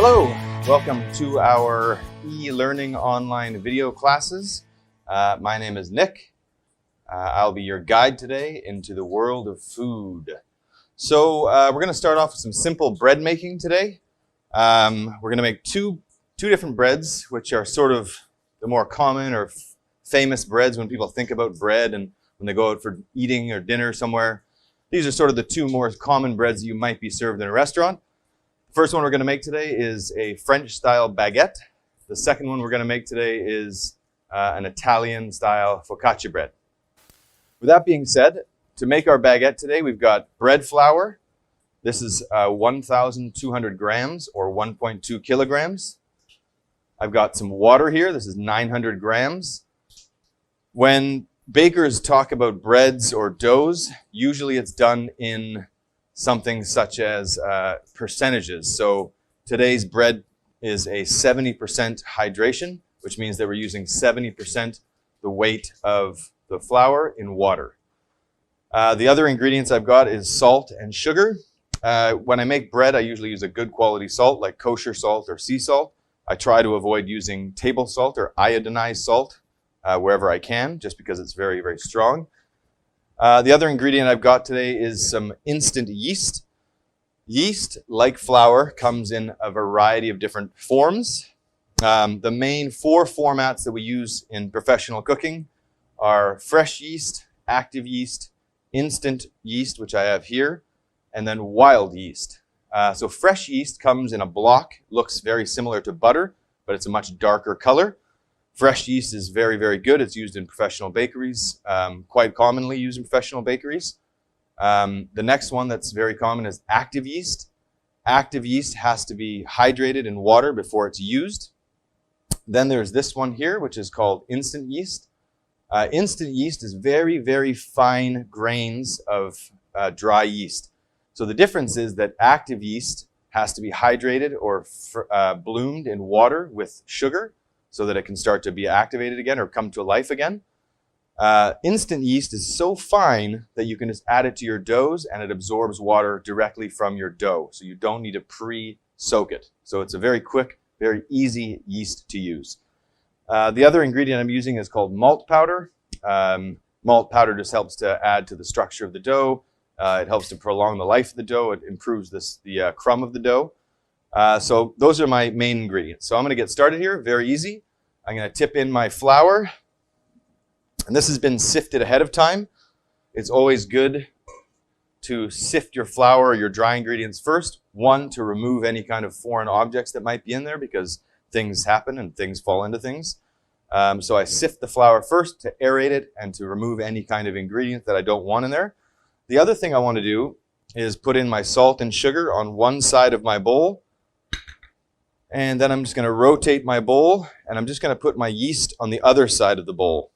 Hello, welcome to our e-learning online video classes. My name is Nick. I'll be your guide today into the world of food. So we're going to start off with some simple bread making today. We're going to make two different breads, which are sort of the more common or famous breads when people think about bread and when they go out for eating or dinner somewhere. These are sort of the two more common breads that you might be served in a restaurant. The first one we're going to make today is a French-style baguette. The second one we're going to make today is an Italian-style focaccia bread. With that being said, to make our baguette today, we've got bread flour. This is 1,200 grams or 1.2 kilograms. I've got some water here. This is 900 grams. When bakers talk about breads or doughs, usually it's done in something such as percentages. So today's bread is a 70% hydration, which means that we're using 70% the weight of the flour in water. The other ingredients I've got is salt and sugar. When I make bread, I usually use a good quality salt like kosher salt or sea salt. I try to avoid using table salt or iodinized salt wherever I can, just because it's very, very strong. The other ingredient I've got today is some instant yeast. Yeast, like flour, comes in a variety of different forms. The main four formats that we use in professional cooking are fresh yeast, active yeast, instant yeast, which I have here, and then wild yeast. So fresh yeast comes in a block, looks very similar to butter, but it's a much darker color. Fresh yeast is very, very good. It's used in professional bakeries, quite commonly used in professional bakeries. The next one that's very common is active yeast. Active yeast has to be hydrated in water before it's used. Then there's this one here, which is called instant yeast. Instant yeast is very, very fine grains of dry yeast. So the difference is that active yeast has to be hydrated or bloomed in water with sugar, so that it can start to be activated again or come to life again. Instant yeast is so fine that you can just add it to your doughs and it absorbs water directly from your dough. So you don't need to pre-soak it. So it's a very quick, very easy yeast to use. The other ingredient I'm using is called malt powder. Malt powder just helps to add to the structure of the dough. It helps to prolong the life of the dough. It improves the crumb of the dough. So those are my main ingredients. So I'm going to get started here, very easy. I'm going to tip in my flour. And this has been sifted ahead of time. It's always good to sift your flour or your dry ingredients first. One, to remove any kind of foreign objects that might be in there because things happen and things fall into things. So I sift the flour first to aerate it and to remove any kind of ingredient that I don't want in there. The other thing I want to do is put in my salt and sugar on one side of my bowl. And then I'm just going to rotate my bowl, and I'm just going to put my yeast on the other side of the bowl.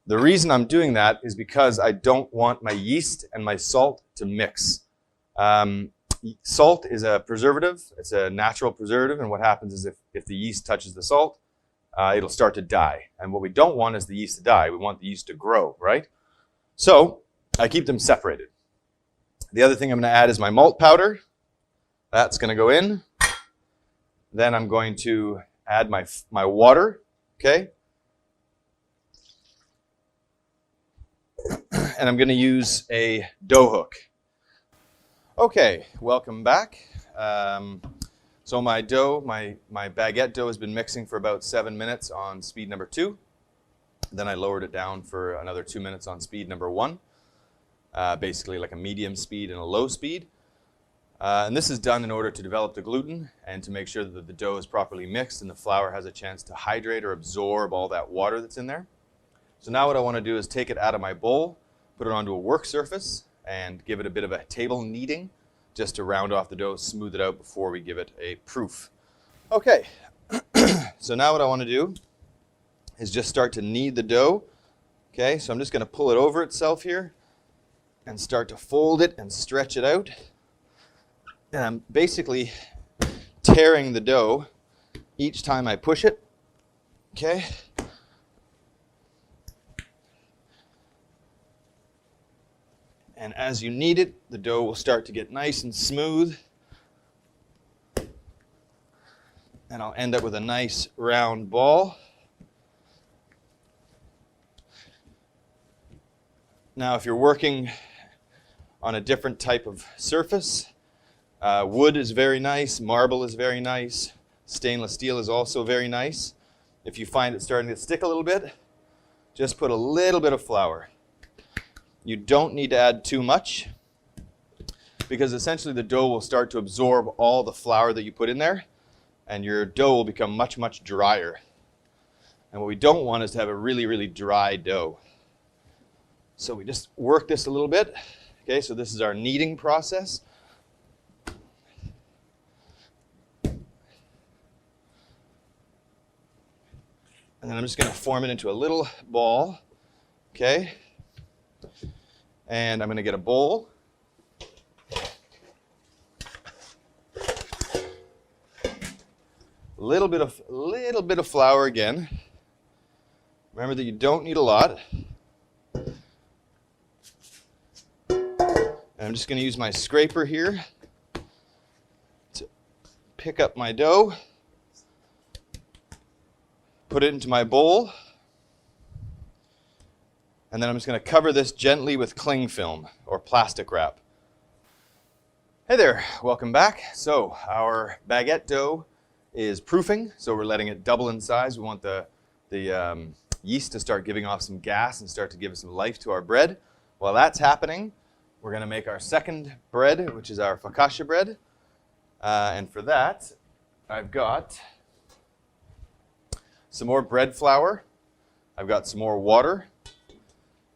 The reason I'm doing that is because I don't want my yeast and my salt to mix. Salt is a preservative. It's a natural preservative, and what happens is if the yeast touches the salt, it'll start to die. And what we don't want is the yeast to die. We want the yeast to grow, right? So I keep them separated. The other thing I'm going to add is my malt powder. That's going to go in. Then I'm going to add my water, okay? And I'm going to use a dough hook. Okay, welcome back. So my dough, my baguette dough has been mixing for about 7 minutes on speed number 2. Then I lowered it down for another 2 minutes on speed number 1. Basically like a medium speed and a low speed. And this is done in order to develop the gluten and to make sure that the dough is properly mixed and the flour has a chance to hydrate or absorb all that water that's in there. So now what I want to do is take it out of my bowl, put it onto a work surface, and give it a bit of a table kneading just to round off the dough, smooth it out before we give it a proof. Okay, so now what I want to do is just start to knead the dough. Okay, so I'm just going to pull it over itself here and start to fold it and stretch it out. And I'm basically tearing the dough each time I push it, okay? And as you knead it, the dough will start to get nice and smooth. And I'll end up with a nice round ball. Now, if you're working on a different type of surface, wood is very nice, marble is very nice, stainless steel is also very nice. If you find it starting to stick a little bit, just put a little bit of flour. You don't need to add too much, because essentially the dough will start to absorb all the flour that you put in there, and your dough will become much, much drier. And what we don't want is to have a really, really dry dough. So we just work this a little bit. Okay, so this is our kneading process. And then I'm just going to form it into a little ball. Okay. And I'm going to get a bowl. A little bit of flour again. Remember that you don't need a lot. And I'm just going to use my scraper here to pick up my dough, put it into my bowl, and then I'm just going to cover this gently with cling film or plastic wrap. Hey there, welcome back. So our baguette dough is proofing, so we're letting it double in size. We want the yeast to start giving off some gas and start to give some life to our bread. While that's happening, we're going to make our second bread, which is our focaccia bread. And for that, I've got some more bread flour. I've got some more water.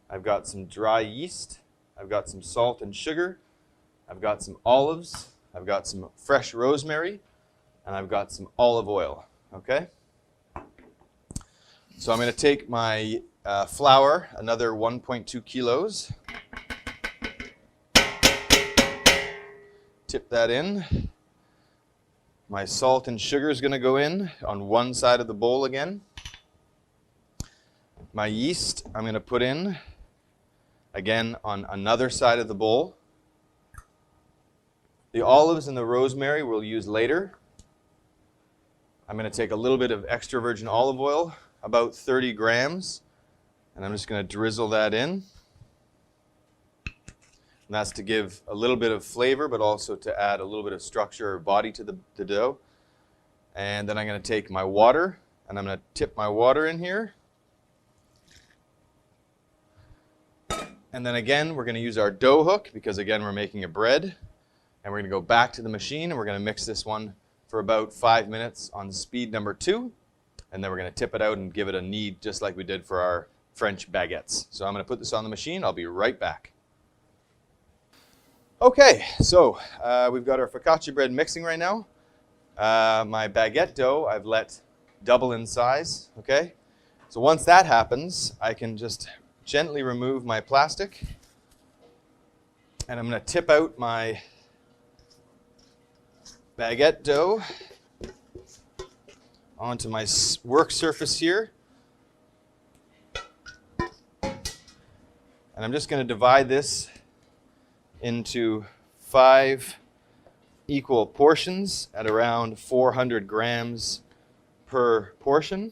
I've got some dry yeast. I've got some salt and sugar. I've got some olives. I've got some fresh rosemary. And I've got some olive oil. Okay? So I'm going to take my flour, another 1.2 kilos. Tip that in. My salt and sugar is going to go in on one side of the bowl again. My yeast I'm going to put in again on another side of the bowl. The olives and the rosemary we'll use later. I'm going to take a little bit of extra virgin olive oil, about 30 grams, and I'm just going to drizzle that in. And that's to give a little bit of flavor, but also to add a little bit of structure or body to the dough. And then I'm going to take my water, and I'm going to tip my water in here. And then again, we're going to use our dough hook, because again, we're making a bread. And we're going to go back to the machine, and we're going to mix this one for about 5 minutes on speed number 2. And then we're going to tip it out and give it a knead, just like we did for our French baguettes. So I'm going to put this on the machine. I'll be right back. Okay, so we've got our focaccia bread mixing right now. My baguette dough I've let double in size, okay? So once that happens, I can just gently remove my plastic, and I'm going to tip out my baguette dough onto my work surface here. And I'm just going to divide this into 5 equal portions at around 400 grams per portion.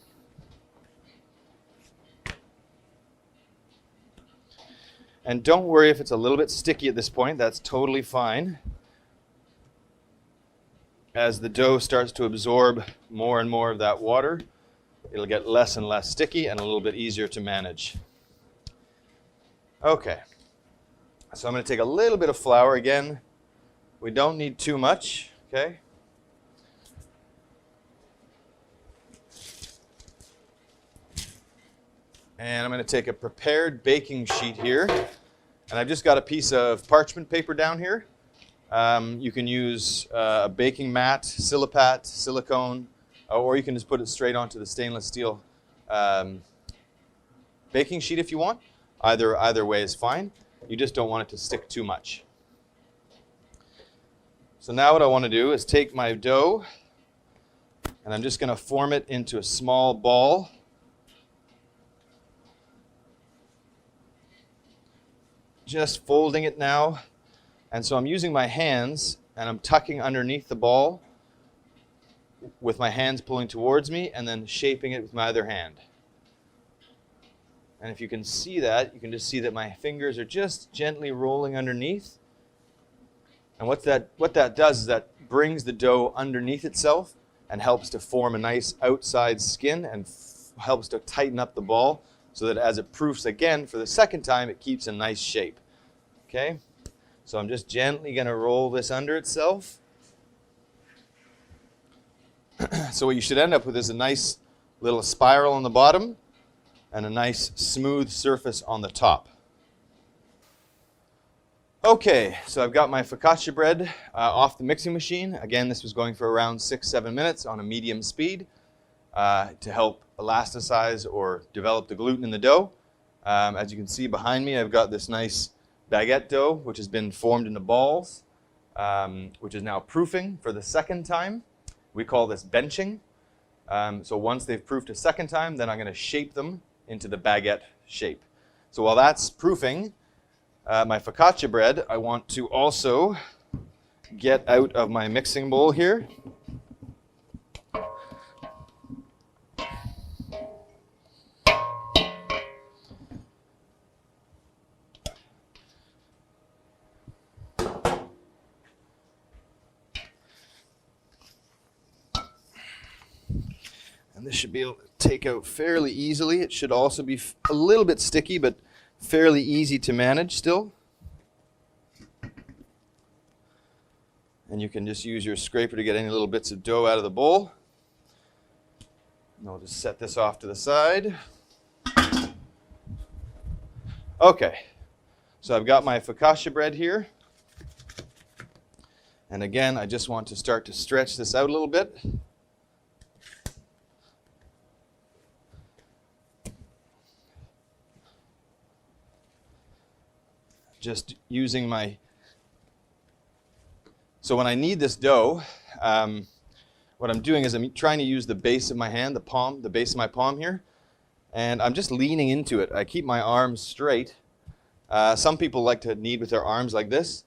And don't worry if it's a little bit sticky at this point, that's totally fine. As the dough starts to absorb more and more of that water, it'll get less and less sticky and a little bit easier to manage. Okay. So I'm going to take a little bit of flour again. We don't need too much, okay? And I'm going to take a prepared baking sheet here. And I've just got a piece of parchment paper down here. You can use a baking mat, Silipat, silicone, or you can just put it straight onto the stainless steel baking sheet if you want. Either way is fine. You just don't want it to stick too much. So now what I want to do is take my dough, and I'm just going to form it into a small ball. Just folding it now. And so I'm using my hands, and I'm tucking underneath the ball. with my hands pulling towards me and then shaping it with my other hand. And if you can see that, you can just see that my fingers are just gently rolling underneath. And what that does is that brings the dough underneath itself and helps to form a nice outside skin and helps to tighten up the ball so that as it proofs again for the second time, it keeps a nice shape. Okay? So I'm just gently going to roll this under itself. So what you should end up with is a nice little spiral on the bottom and a nice smooth surface on the top. Okay, so I've got my focaccia bread off the mixing machine. Again, this was going for around 6-7 minutes on a medium speed to help elasticize or develop the gluten in the dough. As you can see behind me, I've got this nice baguette dough, which has been formed into balls, which is now proofing for the second time. We call this benching. So once they've proofed a second time, then I'm going to shape them into the baguette shape. So while that's proofing, my focaccia bread, I want to also get out of my mixing bowl here. And this should be able to take out fairly easily. It should also be a little bit sticky, but fairly easy to manage still. And you can just use your scraper to get any little bits of dough out of the bowl. And I'll just set this off to the side. Okay, so I've got my focaccia bread here. And again, I just want to start to stretch this out a little bit. Just using my, so when I knead this dough, what I'm doing is I'm trying to use the base of my hand, the base of my palm here, and I'm just leaning into it. I keep my arms straight. Some people like to knead with their arms like this.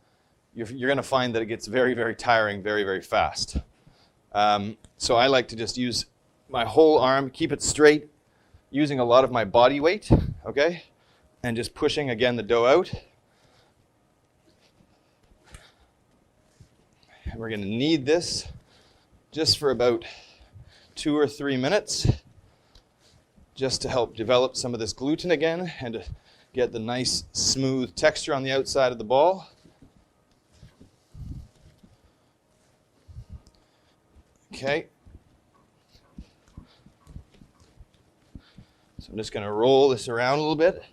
You're going to find that it gets very, very tiring very, very fast. So I like to just use my whole arm, keep it straight, using a lot of my body weight, okay, and just pushing again the dough out. We're going to knead this just for about 2 or 3 minutes just to help develop some of this gluten again and to get the nice smooth texture on the outside of the ball. Okay. So I'm just going to roll this around a little bit.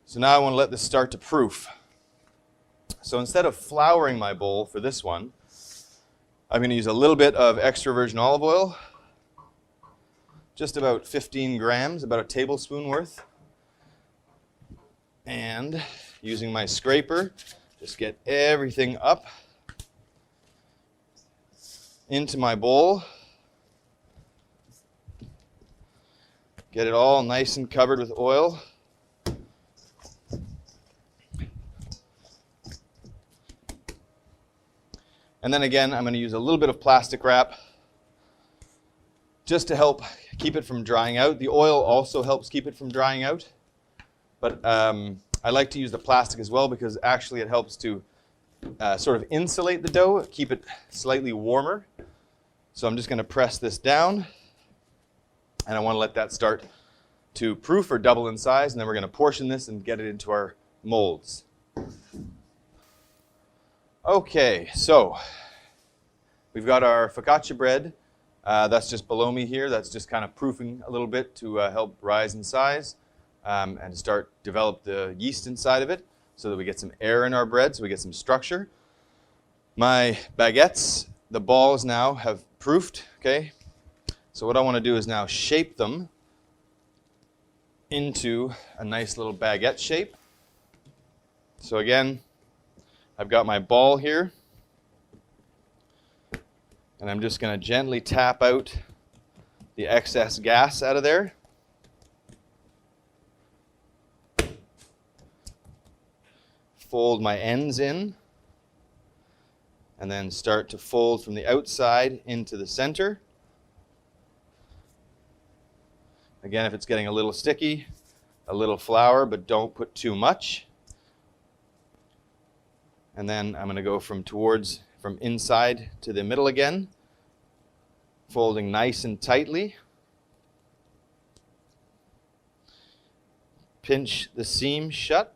So now I want to let this start to proof. So instead of flouring my bowl for this one, I'm going to use a little bit of extra virgin olive oil, just about 15 grams, about a tablespoon worth. And using my scraper, just get everything up into my bowl. Get it all nice and covered with oil. And then again, I'm going to use a little bit of plastic wrap just to help keep it from drying out. The oil also helps keep it from drying out. But I like to use the plastic as well because actually it helps to sort of insulate the dough, keep it slightly warmer. So I'm just going to press this down. And I want to let that start to proof or double in size. And then we're going to portion this and get it into our molds. Okay, so we've got our focaccia bread. That's just below me here. That's just kind of proofing a little bit to help rise in size and start develop the yeast inside of it so that we get some air in our bread, so we get some structure. My baguettes, the balls now have proofed, okay? So what I want to do is now shape them into a nice little baguette shape. So again, I've got my ball here, and I'm just going to gently tap out the excess gas out of there. fold my ends in, and then start to fold from the outside into the center. Again, if it's getting a little sticky, a little flour, but don't put too much. And then I'm going to go from inside to the middle again, folding nice and tightly. Pinch the seam shut.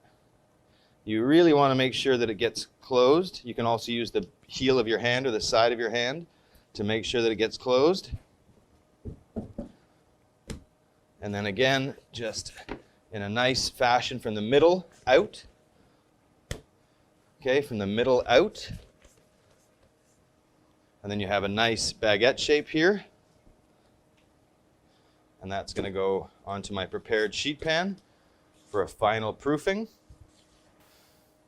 You really want to make sure that it gets closed. You can also use the heel of your hand or the side of your hand to make sure that it gets closed. And then again, just in a nice fashion from the middle out. Okay, from the middle out. And then you have a nice baguette shape here. And that's going to go onto my prepared sheet pan for a final proofing.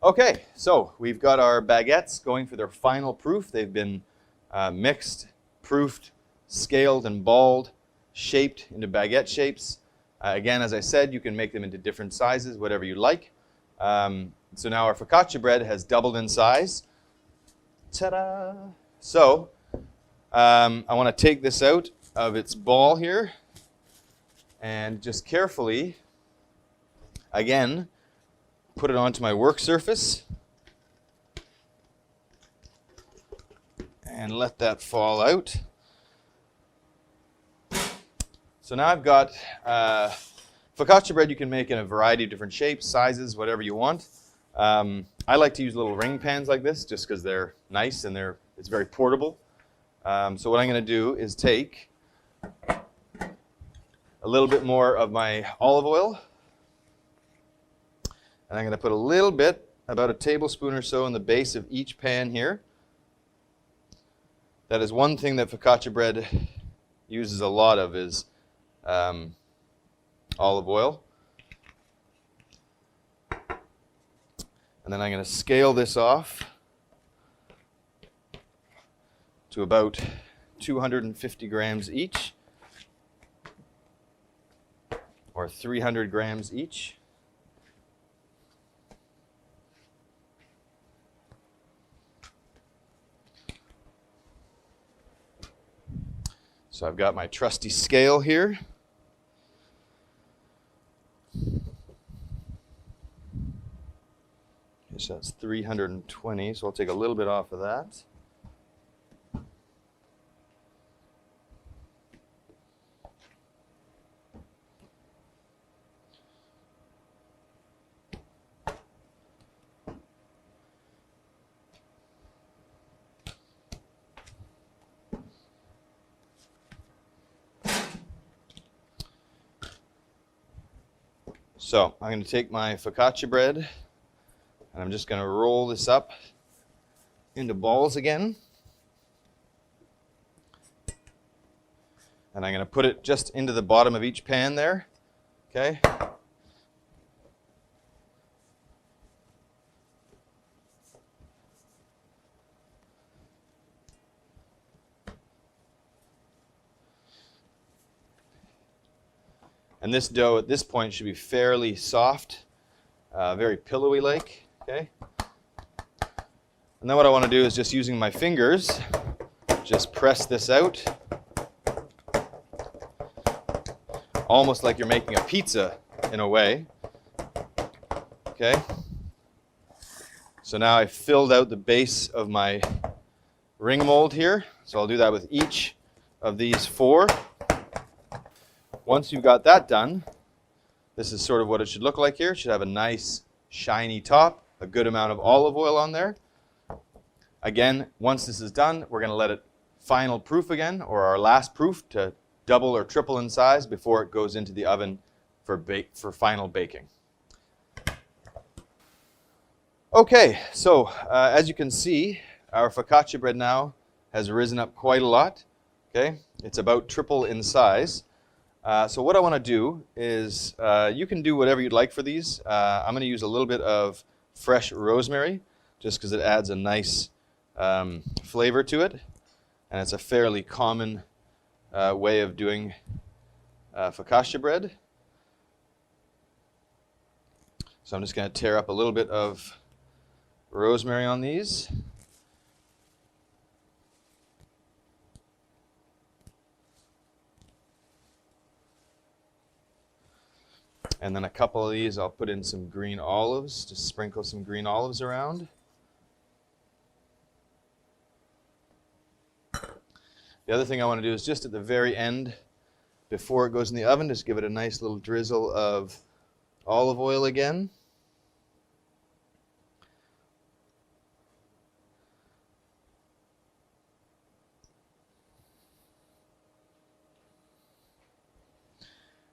Okay, so we've got our baguettes going for their final proof. They've been mixed, proofed, scaled and balled, shaped into baguette shapes. Again, as I said, you can make them into different sizes, whatever you like. So now our focaccia bread has doubled in size. Ta-da! So I want to take this out of its ball here and just carefully, again, put it onto my work surface and let that fall out. So now I've got focaccia bread you can make in a variety of different shapes, sizes, whatever you want. I like to use little ring pans like this just because they're nice and it's very portable. So what I'm going to do is take a little bit more of my olive oil, and I'm going to put a little bit, about a tablespoon or so, in the base of each pan here. That is one thing that focaccia bread uses a lot of, is olive oil. And then I'm going to scale this off to about 250 grams each, or 300 grams each. So I've got my trusty scale here. So that's 320, so I'll take a little bit off of that. So I'm going to take my focaccia bread and I'm just going to roll this up into balls again. And I'm going to put it just into the bottom of each pan there. Okay. And this dough at this point should be fairly soft, very pillowy-like, okay? And then what I want to do is, just using my fingers, just press this out, almost like you're making a pizza in a way, okay? So now I've filled out the base of my ring mold here, so I'll do that with each of these 4. Once you've got that done, this is sort of what it should look like here. It should have a nice shiny top, a good amount of olive oil on there. Again, once this is done, we're going to let it final proof again, or our last proof, to double or triple in size before it goes into the oven for final baking. Okay, so as you can see, our focaccia bread now has risen up quite a lot. Okay, it's about triple in size. So what I want to do is, you can do whatever you'd like for these. I'm going to use a little bit of fresh rosemary, just because it adds a nice flavor to it. And it's a fairly common way of doing focaccia bread. So I'm just going to tear up a little bit of rosemary on these. And then a couple of these, I'll put in some green olives, just sprinkle some green olives around. The other thing I want to do is just at the very end, before it goes in the oven, just give it a nice little drizzle of olive oil again.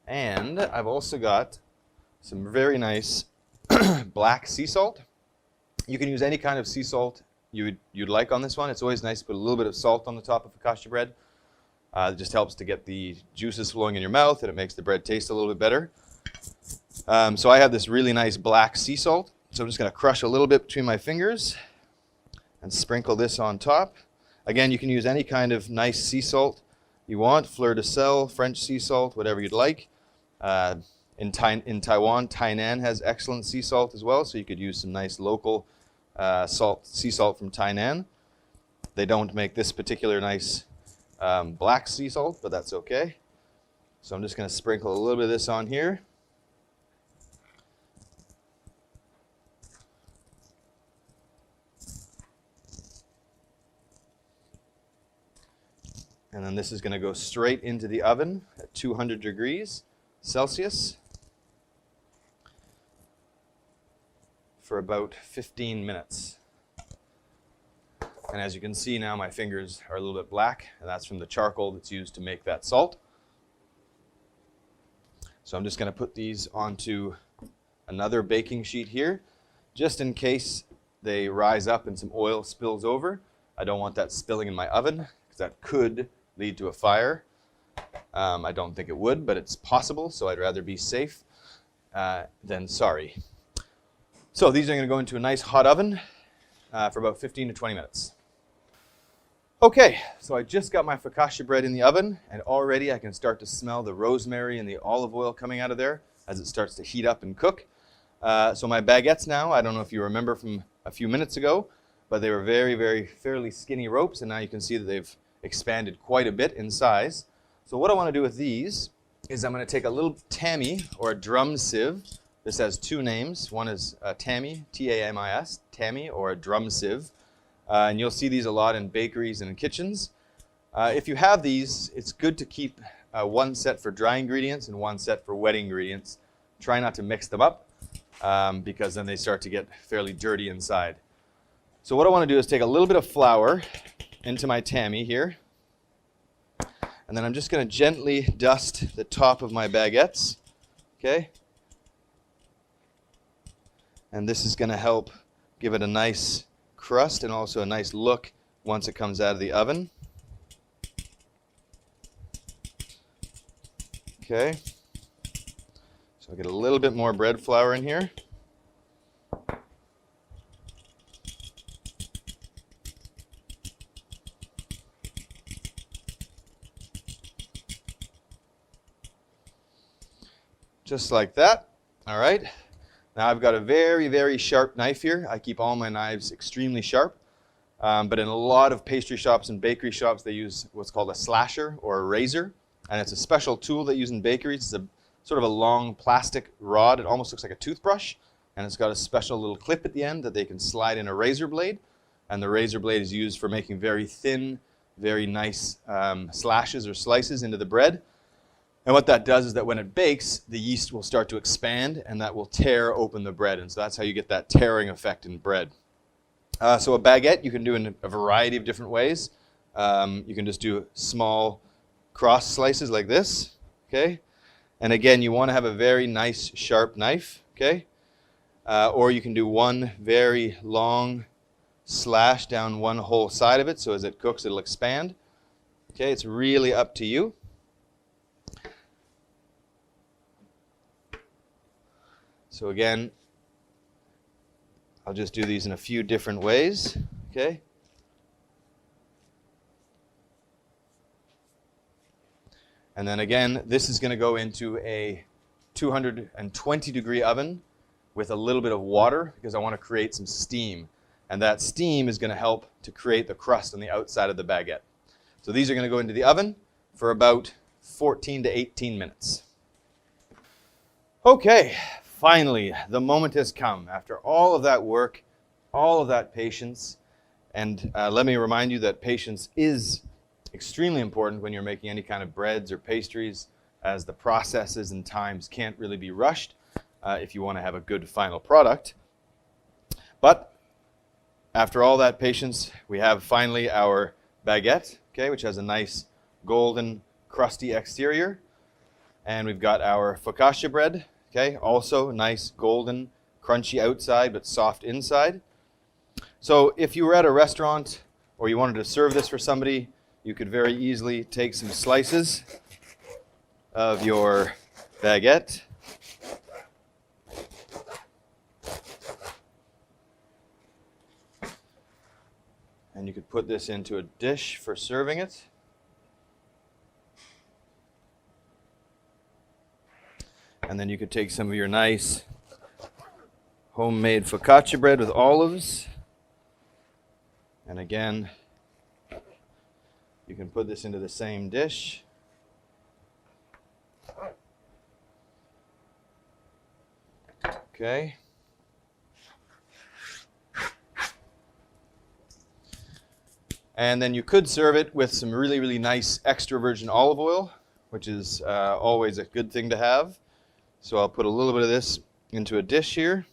And I've also got some very nice black sea salt. You can use any kind of sea salt you'd like on this one. It's always nice to put a little bit of salt on the top of focaccia bread. It just helps to get the juices flowing in your mouth, and it makes the bread taste a little bit better. So I have this really nice black sea salt. So I'm just going to crush a little bit between my fingers and sprinkle this on top. Again, you can use any kind of nice sea salt you want, fleur de sel, French sea salt, whatever you'd like. In Taiwan, Tainan has excellent sea salt as well, so you could use some nice local sea salt from Tainan. They don't make this particular nice black sea salt, but that's okay. So I'm just going to sprinkle a little bit of this on here. And then this is going to go straight into the oven at 200 degrees Celsius for about 15 minutes. And as you can see now, my fingers are a little bit black, and that's from the charcoal that's used to make that salt. So I'm just going to put these onto another baking sheet here, just in case they rise up and some oil spills over. I don't want that spilling in my oven, because that could lead to a fire. I don't think it would, but it's possible, so I'd rather be safe than sorry. So these are going to go into a nice hot oven for about 15 to 20 minutes. Okay, so I just got my focaccia bread in the oven, and already I can start to smell the rosemary and the olive oil coming out of there as it starts to heat up and cook. So my baguettes now, I don't know if you remember from a few minutes ago, but they were fairly skinny ropes, and now you can see that they've expanded quite a bit in size. So what I want to do with these is I'm going to take a little tammy or a drum sieve. This has two names. One is tammy, T-A-M-I-S, tammy, or a drum sieve. And you'll see these a lot in bakeries and in kitchens. If you have these, it's good to keep one set for dry ingredients and one set for wet ingredients. Try not to mix them up because then they start to get fairly dirty inside. So what I want to do is take a little bit of flour into my tammy here. And then I'm just going to gently dust the top of my baguettes. Okay? And this is going to help give it a nice crust and also a nice look once it comes out of the oven. Okay. So I'll get a little bit more bread flour in here. Just like that. All right. Now I've got a very sharp knife here. I keep all my knives extremely sharp. But in a lot of pastry shops and bakery shops, they use what's called a slasher or a razor. And it's a special tool they use in bakeries. It's a sort of a long plastic rod. It almost looks like a toothbrush. And it's got a special little clip at the end that they can slide in a razor blade. And the razor blade is used for making very thin, very nice slashes or slices into the bread. And what that does is that when it bakes, the yeast will start to expand, and that will tear open the bread. And so that's how you get that tearing effect in bread. So a baguette you can do in a variety of different ways. You can just do small cross slices like this, okay? And again, you want to have a very nice sharp knife, okay? Or you can do one very long slash down one whole side of it, so as it cooks, it'll expand. Okay, it's really up to you. So again, I'll just do these in a few different ways, okay? And then again, this is going to go into a 220 degree oven with a little bit of water because I want to create some steam. And that steam is going to help to create the crust on the outside of the baguette. So these are going to go into the oven for about 14 to 18 minutes. Okay, finally, the moment has come. After all of that work, all of that patience, and let me remind you that patience is extremely important when you're making any kind of breads or pastries, as the processes and times can't really be rushed if you want to have a good final product. But after all that patience, we have finally our baguette, okay, which has a nice golden, crusty exterior. And we've got our focaccia bread, okay, also nice golden, crunchy outside but soft inside. So if you were at a restaurant or you wanted to serve this for somebody, you could very easily take some slices of your baguette and you could put this into a dish for serving it. And then you could take some of your nice homemade focaccia bread with olives. And again, you can put this into the same dish. Okay. And then you could serve it with some really, really nice extra virgin olive oil, which is always a good thing to have. So I'll put a little bit of this into a dish here.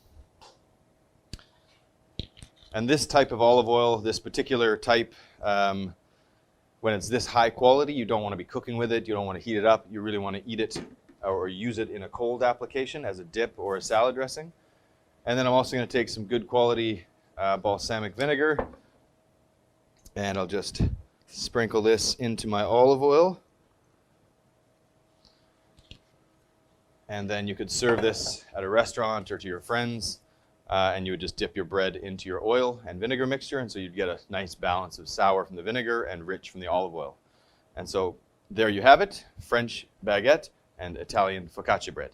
And this type of olive oil, this particular type, when it's this high quality, you don't want to be cooking with it. You don't want to heat it up. You really want to eat it or use it in a cold application as a dip or a salad dressing. And then I'm also going to take some good quality balsamic vinegar. And I'll just sprinkle this into my olive oil. And then you could serve this at a restaurant or to your friends. And you would just dip your bread into your oil and vinegar mixture. And so you'd get a nice balance of sour from the vinegar and rich from the olive oil. And so there you have it, French baguette and Italian focaccia bread.